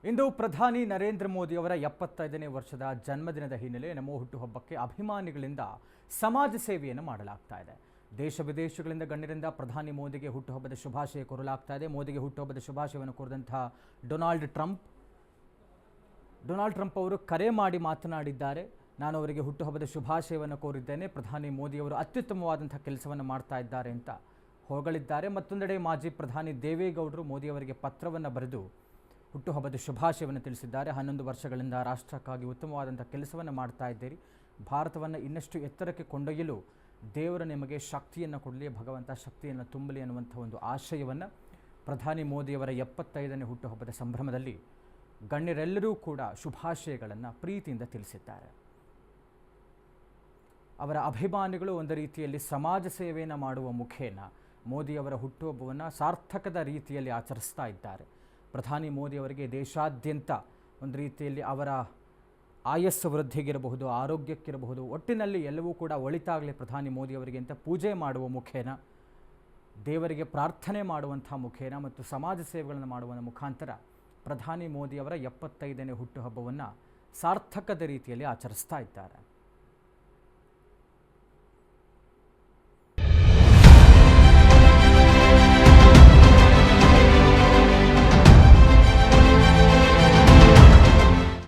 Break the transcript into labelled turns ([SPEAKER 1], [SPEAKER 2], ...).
[SPEAKER 1] ಇಂದು ಪ್ರಧಾನಿ ನರೇಂದ್ರ ಮೋದಿ ಅವರ 75ನೇ ವರ್ಷದ ಜನ್ಮದಿನದ ಹಿನ್ನೆಲೆ ನಮೋ ಹುಟ್ಟುಹಬ್ಬಕ್ಕೆ ಅಭಿಮಾನಿಗಳಿಂದ ಸಮಾಜ ಸೇವೆಯನ್ನು ಮಾಡಲಾಗ್ತಾ ಇದೆ. ದೇಶ ವಿದೇಶಗಳಿಂದ ಗಣ್ಯರಿಂದ ಪ್ರಧಾನಿ ಮೋದಿಗೆ ಹುಟ್ಟುಹಬ್ಬದ ಶುಭಾಶಯ ಕೋರಲಾಗ್ತಾ ಇದೆ. ಮೋದಿಗೆ ಹುಟ್ಟುಹಬ್ಬದ ಶುಭಾಶಯವನ್ನು ಕೋರಿದಂತಹ ಡೊನಾಲ್ಡ್ ಟ್ರಂಪ್ ಅವರು ಕರೆ ಮಾಡಿ ಮಾತನಾಡಿದ್ದಾರೆ. ನಾನು ಅವರಿಗೆ ಹುಟ್ಟುಹಬ್ಬದ ಶುಭಾಶಯವನ್ನು ಕೋರಿದ್ದೇನೆ. ಪ್ರಧಾನಿ ಮೋದಿಯವರು ಅತ್ಯುತ್ತಮವಾದಂಥ ಕೆಲಸವನ್ನು ಮಾಡ್ತಾ ಇದ್ದಾರೆ ಅಂತ ಹೊಗಳಿದ್ದಾರೆ. ಮತ್ತೊಂದೆಡೆ ಮಾಜಿ ಪ್ರಧಾನಿ ದೇವೇಗೌಡರು ಮೋದಿಯವರಿಗೆ ಪತ್ರವನ್ನು ಬರೆದು ಹುಟ್ಟುಹಬ್ಬದ ಶುಭಾಶಯವನ್ನು ತಿಳಿಸಿದ್ದಾರೆ. 11 ವರ್ಷಗಳಿಂದ ರಾಷ್ಟ್ರಕ್ಕಾಗಿ ಉತ್ತಮವಾದಂಥ ಕೆಲಸವನ್ನು ಮಾಡ್ತಾ ಇದ್ದೀರಿ. ಭಾರತವನ್ನು ಇನ್ನಷ್ಟು ಎತ್ತರಕ್ಕೆ ಕೊಂಡೊಯ್ಯಲು ದೇವರು ನಿಮಗೆ ಶಕ್ತಿಯನ್ನು ಕೊಡಲಿ, ಭಗವಂತ ಶಕ್ತಿಯನ್ನು ತುಂಬಲಿ ಅನ್ನುವಂಥ ಒಂದು ಆಶಯವನ್ನು ಪ್ರಧಾನಿ ಮೋದಿಯವರ 75ನೇ ಹುಟ್ಟುಹಬ್ಬದ ಸಂಭ್ರಮದಲ್ಲಿ ಗಣ್ಯರೆಲ್ಲರೂ ಕೂಡ ಶುಭಾಶಯಗಳನ್ನು ಪ್ರೀತಿಯಿಂದ ತಿಳಿಸಿದ್ದಾರೆ. ಅವರ ಅಭಿಮಾನಿಗಳು ಒಂದು ರೀತಿಯಲ್ಲಿ ಸಮಾಜ ಸೇವೆಯನ್ನು ಮಾಡುವ ಮುಖೇನ ಮೋದಿಯವರ ಹುಟ್ಟುಹಬ್ಬವನ್ನು ಸಾರ್ಥಕದ ರೀತಿಯಲ್ಲಿ ಆಚರಿಸ್ತಾ ಇದ್ದಾರೆ. ಪ್ರಧಾನಿ ಮೋದಿಯವರಿಗೆ ದೇಶಾದ್ಯಂತ ಒಂದು ರೀತಿಯಲ್ಲಿ ಅವರ ಆಯಸ್ಸು ವೃದ್ಧಿಗಿರಬಹುದು, ಆರೋಗ್ಯಕ್ಕಿರಬಹುದು, ಒಟ್ಟಿನಲ್ಲಿ ಎಲ್ಲವೂ ಕೂಡ ಒಳಿತಾಗಲಿ ಪ್ರಧಾನಿ ಮೋದಿಯವರಿಗೆ ಅಂತ ಪೂಜೆ ಮಾಡುವ ಮುಖೇನ, ದೇವರಿಗೆ ಪ್ರಾರ್ಥನೆ ಮಾಡುವಂಥ ಮುಖೇನ ಮತ್ತು ಸಮಾಜ ಸೇವೆಗಳನ್ನು ಮಾಡುವ ಮುಖಾಂತರ ಪ್ರಧಾನಿ ಮೋದಿಯವರ 75ನೇ ಹುಟ್ಟುಹಬ್ಬವನ್ನು ಸಾರ್ಥಕದ ರೀತಿಯಲ್ಲಿ ಆಚರಿಸ್ತಾ ಇದ್ದಾರೆ.